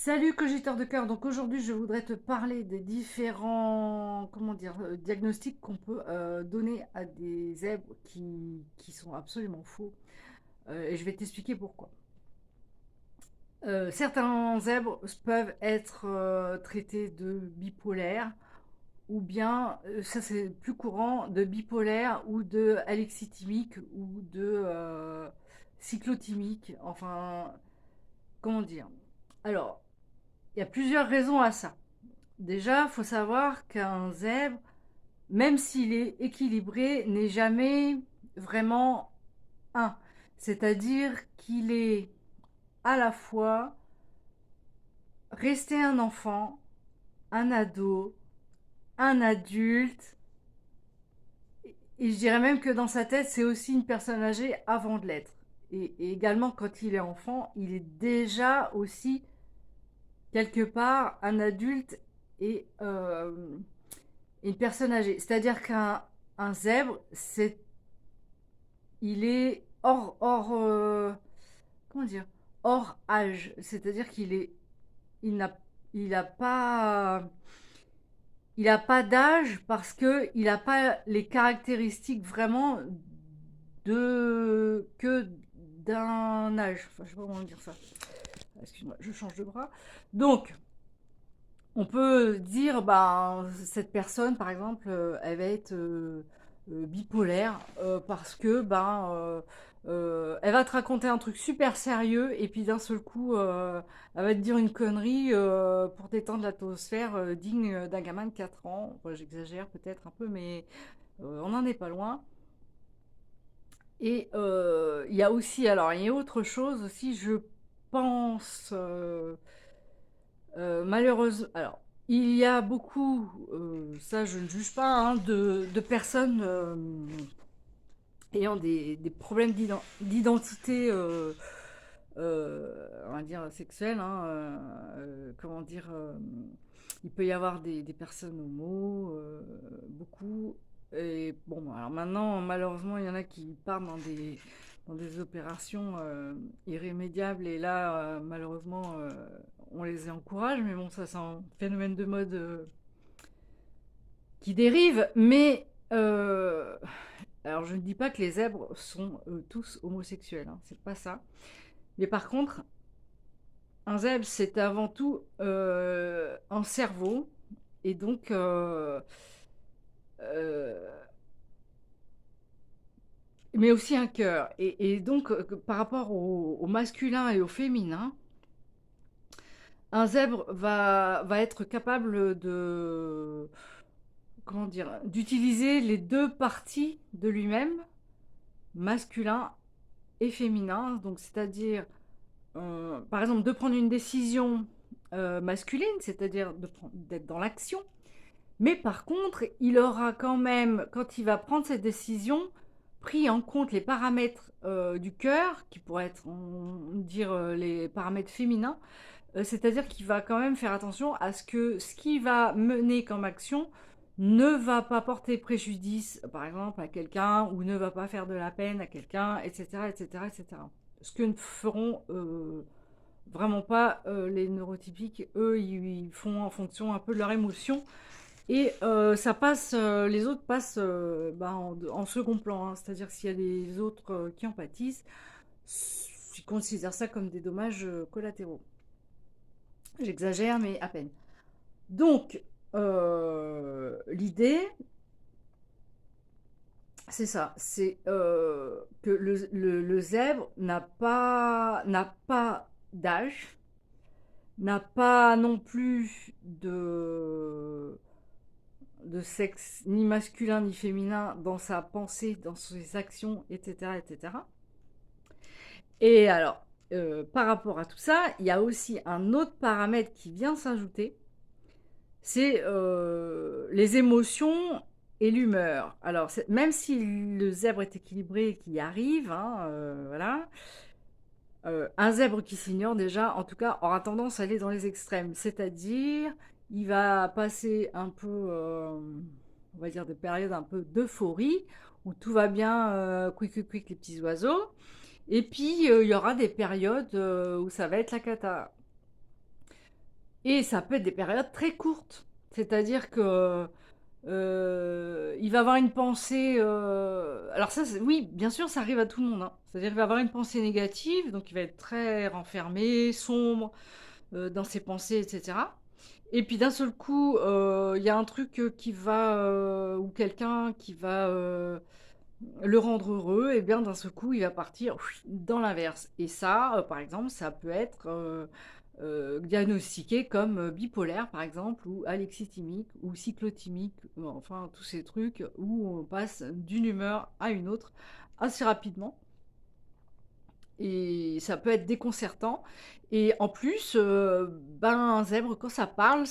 Salut cogiteur de cœur, donc aujourd'hui je voudrais te parler des différents diagnostics qu'on peut donner à des zèbres qui sont absolument faux. Et je vais t'expliquer pourquoi. Certains zèbres peuvent être traités de bipolaires ou bien, ça c'est plus courant, de bipolaire ou de alexithymique ou de cyclothymique, enfin comment dire. Alors, il y a plusieurs raisons à ça. Déjà, il faut savoir qu'un zèbre, même s'il est équilibré, n'est jamais vraiment un. C'est-à-dire qu'il est à la fois resté un enfant, un ado, un adulte, et je dirais même que dans sa tête, c'est aussi une personne âgée avant de l'être. Et également, quand il est enfant, il est déjà aussi quelque part un adulte et une personne âgée. C'est-à-dire qu'un un zèbre, il est comment dire, hors âge. C'est-à-dire il n'a, il a pas, il a pas d'âge parce que il n'a pas les caractéristiques vraiment que d'un âge. Enfin, je sais pas comment dire ça. Excuse-moi, je change de bras. Donc, on peut dire, bah, cette personne, par exemple, elle va être bipolaire parce que, elle va te raconter un truc super sérieux et puis d'un seul coup, elle va te dire une connerie pour t'étendre l'atmosphère digne d'un gamin de 4 ans. Enfin, j'exagère peut-être un peu, mais on n'en est pas loin. Et il y a aussi, alors, il y a autre chose aussi, je pense, malheureusement, alors, il y a beaucoup, ça je ne juge pas, hein, de personnes ayant des problèmes d'identité, on va dire, sexuelle, hein, comment dire, il peut y avoir des personnes homo, beaucoup. Et bon, alors maintenant, malheureusement, il y en a qui partent dans des opérations irrémédiables. Et là, malheureusement, on les encourage. Mais bon, ça, c'est un phénomène de mode qui dérive. Mais alors, je ne dis pas que les zèbres sont tous homosexuels. Hein, c'est pas ça. Mais par contre, un zèbre, c'est avant tout un cerveau. Et donc, euh, mais aussi un cœur. Et donc, par rapport au masculin et au féminin, un zèbre va être capable de, comment dire, d'utiliser les deux parties de lui-même, masculin et féminin. Donc, c'est-à-dire, par exemple, de prendre une décision masculine, c'est-à-dire d'être dans l'action. Mais par contre, il aura quand même, quand il va prendre cette décision, pris en compte les paramètres du cœur, qui pourraient être, on dire, les paramètres féminins. C'est-à-dire qu'il va quand même faire attention à ce que ce qui va mener comme action ne va pas porter préjudice, par exemple, à quelqu'un, ou ne va pas faire de la peine à quelqu'un, etc., etc., etc. Ce que ne feront vraiment pas les neurotypiques. Eux, ils font en fonction un peu de leur émotion. Et ça passe, les autres passent en second plan. Hein. C'est-à-dire s'il y a des autres qui en pâtissent, ils considèrent ça comme des dommages collatéraux. J'exagère, mais à peine. Donc, l'idée, c'est ça, c'est que le zèbre n'a pas d'âge, n'a pas non plus de sexe ni masculin ni féminin dans sa pensée, dans ses actions, etc. etc. Et alors, par rapport à tout ça, il y a aussi un autre paramètre qui vient s'ajouter, c'est les émotions et l'humeur. Alors, même si le zèbre est équilibré et qu'il y arrive, hein, voilà, un zèbre qui s'ignore déjà, en tout cas, aura tendance à aller dans les extrêmes. C'est-à-dire, il va passer un peu, on va dire, des périodes un peu d'euphorie, où tout va bien, quick, quick, quick, les petits oiseaux. Et puis, il y aura des périodes où ça va être la cata. Et ça peut être des périodes très courtes. C'est-à-dire que il va avoir une pensée. Alors ça, oui, bien sûr, ça arrive à tout le monde, hein. C'est-à-dire qu'il va avoir une pensée négative, donc il va être très renfermé, sombre dans ses pensées, etc. Et puis d'un seul coup, il y a un truc qui va, ou quelqu'un qui va le rendre heureux, et bien d'un seul coup, il va partir dans l'inverse. Et ça, par exemple, ça peut être diagnostiqué comme bipolaire, par exemple, ou alexithymique, ou cyclothymique, enfin tous ces trucs où on passe d'une humeur à une autre assez rapidement. Et ça peut être déconcertant. Et en plus, ben, un zèbre, quand ça parle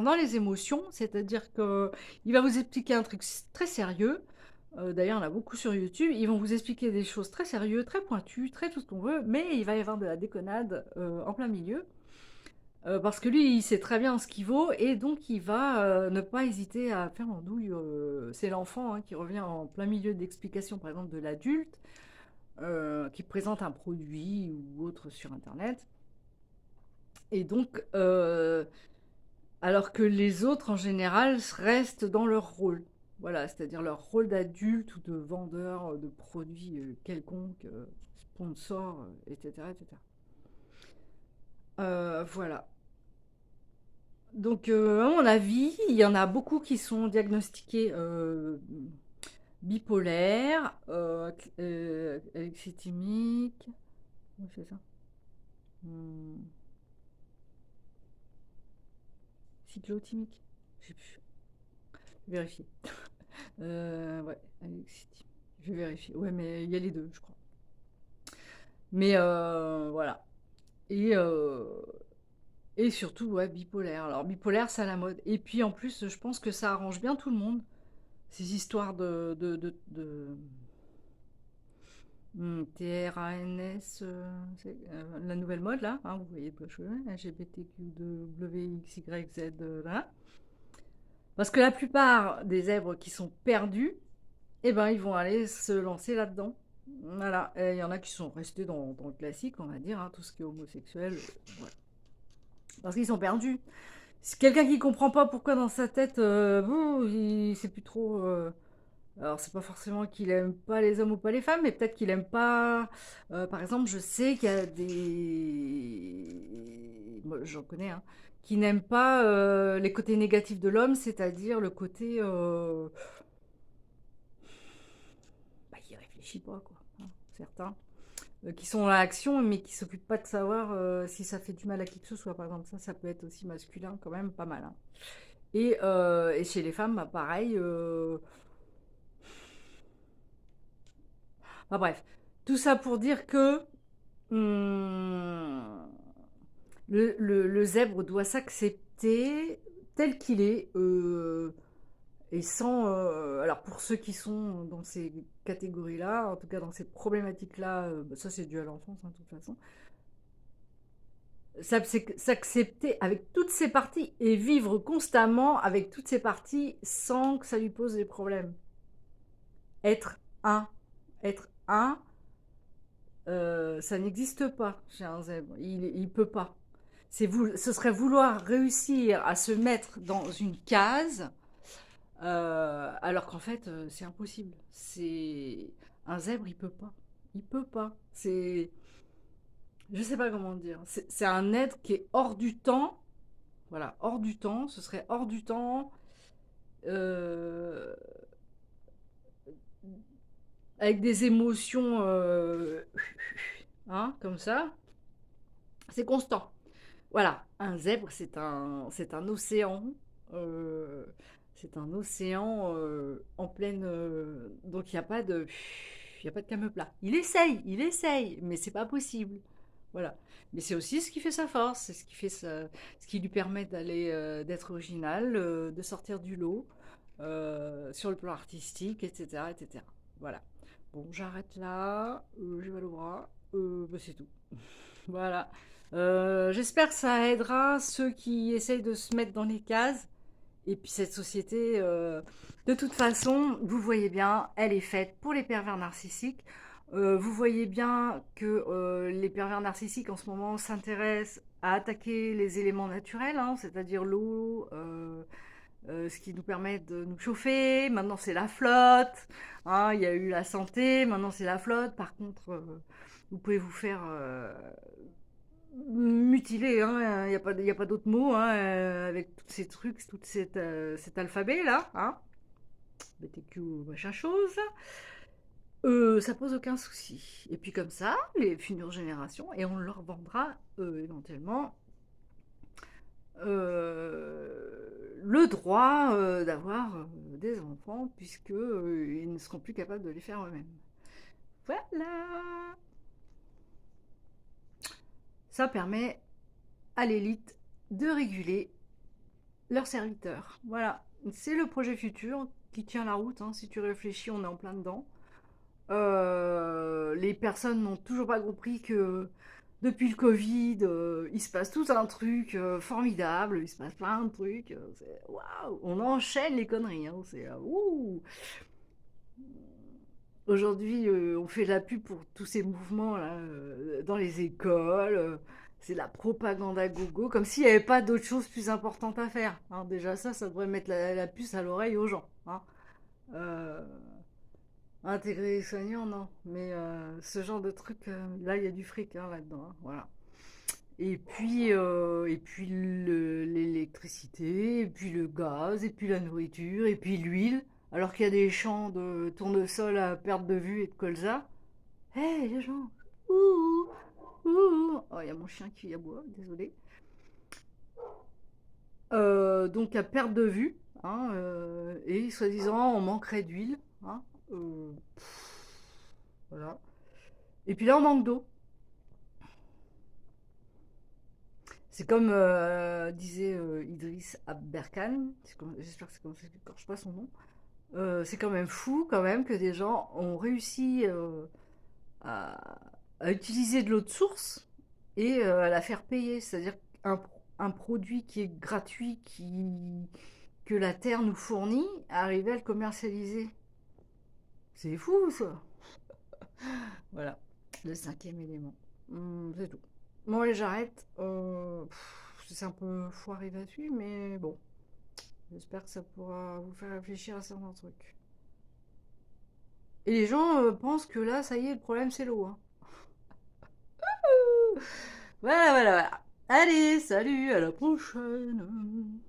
dans les émotions, c'est-à-dire que il va vous expliquer un truc très sérieux. D'ailleurs, il y en a beaucoup sur YouTube. Ils vont vous expliquer des choses très sérieuses, très pointues, très tout ce qu'on veut, mais il va y avoir de la déconnade en plein milieu. Parce que lui, il sait très bien ce qu'il vaut, et donc il va ne pas hésiter à faire l'andouille. C'est l'enfant, hein, qui revient en plein milieu d'explications, par exemple, de l'adulte, qui présente un produit ou autre sur Internet. Et donc, alors que les autres, en général, restent dans leur rôle. Voilà, c'est-à-dire leur rôle d'adulte ou de vendeur de produits quelconques, sponsor, etc., etc. Voilà. Donc, à mon avis, il y en a beaucoup qui sont diagnostiqués bipolaires, alexithymiques. Comment je fais ça? Hmm, cyclothymique. Je sais plus. Je vais vérifier. Ouais, alexithymique. Je vais vérifier. Ouais, mais il y a les deux, je crois. Mais voilà. Et, euh, et surtout, ouais, bipolaire. Alors, bipolaire, c'est à la mode. Et puis, en plus, je pense que ça arrange bien tout le monde. Ces histoires de TRANS, c'est la nouvelle mode, là. Hein, vous voyez de quoi je veux, LGBTQWXYZ, là. Parce que la plupart des zèbres qui sont perdus, eh ben, ils vont aller se lancer là-dedans. Voilà. Et il y en a qui sont restés dans le classique, on va dire, hein, tout ce qui est homosexuel. Voilà. Parce qu'ils sont perdus. C'est quelqu'un qui comprend pas pourquoi dans sa tête, il sait plus trop. Alors, c'est pas forcément qu'il aime pas les hommes ou pas les femmes, mais peut-être qu'il aime pas. Par exemple, je sais qu'il y a des. Moi, j'en connais, hein, qui n'aiment pas les côtés négatifs de l'homme, c'est-à-dire le côté. Bah, qui réfléchit pas, quoi, hein, certains. Qui sont dans l'action, mais qui s'occupent pas de savoir si ça fait du mal à qui que ce soit. Par exemple, ça peut être aussi masculin, quand même, pas mal, hein. Et chez les femmes, bah, pareil. Bah, bref, tout ça pour dire que hum, le zèbre doit s'accepter tel qu'il est, et sans. Alors, pour ceux qui sont dans ces catégories-là, en tout cas dans ces problématiques-là, bah, ça c'est dû à l'enfance, hein, de toute façon. S'accepter avec toutes ses parties et vivre constamment avec toutes ses parties sans que ça lui pose des problèmes. Être un. Être un, ça n'existe pas chez un zèbre. Il peut pas. Ce serait vouloir réussir à se mettre dans une case, alors qu'en fait, c'est impossible. C'est un zèbre, il peut pas. Il peut pas. Je sais pas comment dire. C'est un être qui est hors du temps. Voilà, hors du temps. Ce serait hors du temps, euh, avec des émotions, hein, comme ça. C'est constant. Voilà, un zèbre, c'est un océan. euh, c'est un océan en pleine. Donc il y a pas de calme plat. Il essaye, mais c'est pas possible. Voilà. Mais c'est aussi ce qui fait sa force, c'est ce qui lui permet d'être original, de sortir du lot sur le plan artistique, etc., etc. Voilà. Bon, j'arrête là. J'ai mal au bras. Bah, c'est tout. Voilà. J'espère que ça aidera ceux qui essayent de se mettre dans les cases. Et puis cette société, de toute façon, vous voyez bien, elle est faite pour les pervers narcissiques. Vous voyez bien que les pervers narcissiques en ce moment s'intéressent à attaquer les éléments naturels, hein, c'est-à-dire l'eau, ce qui nous permet de nous chauffer. Maintenant, c'est la flotte, hein, il y a eu la santé, maintenant c'est la flotte. Par contre, vous pouvez vous faire mutiler, hein, y a pas d'autre mot, hein, avec tous ces trucs, cet alphabet-là, hein, BTQ, machin chose. Ça pose aucun souci. Et puis comme ça, les futures générations, et on leur vendra éventuellement le droit d'avoir des enfants, puisque ils ne seront plus capables de les faire eux-mêmes. Voilà. Ça permet à l'élite de réguler leurs serviteurs. Voilà. C'est le projet futur qui tient la route, hein. Si tu réfléchis, on est en plein dedans. Les personnes n'ont toujours pas compris que depuis le Covid, il se passe tout un truc formidable, il se passe plein de trucs. Waouh, on enchaîne les conneries, hein, c'est ouh. Aujourd'hui, on fait de la pub pour tous ces mouvements là, dans les écoles. C'est la propagande à gogo, comme s'il n'y avait pas d'autres choses plus importantes à faire, hein. Déjà ça devrait mettre la puce à l'oreille aux gens, hein. Euh, Intégrer les soignants, non. Mais ce genre de truc, là, il y a du fric, hein, là-dedans, hein, voilà. Et puis l'électricité, et puis le gaz, et puis la nourriture, et puis l'huile. Alors qu'il y a des champs de tournesol à perte de vue et de colza. Hé, hey, les gens. Ouh, ouh. Oh, il y a mon chien qui aboie, désolé. Donc à perte de vue, hein, et soi-disant on manquerait d'huile, hein, voilà. Et puis là on manque d'eau. C'est comme disait Idriss Aberkan, j'espère que c'est comme ça que je pas son nom. C'est quand même fou quand même que des gens ont réussi à, à utiliser de l'eau de source et à la faire payer. C'est-à-dire un produit qui est gratuit, que la terre nous fournit, arriver à le commercialiser. C'est fou ça. Voilà, le cinquième élément. C'est tout. Bon, allez, j'arrête. C'est un peu foiré là-dessus, mais bon. J'espère que ça pourra vous faire réfléchir à certains trucs. Et les gens pensent que là, ça y est, le problème c'est l'eau, hein. Voilà, voilà, voilà. Allez, salut, à la prochaine.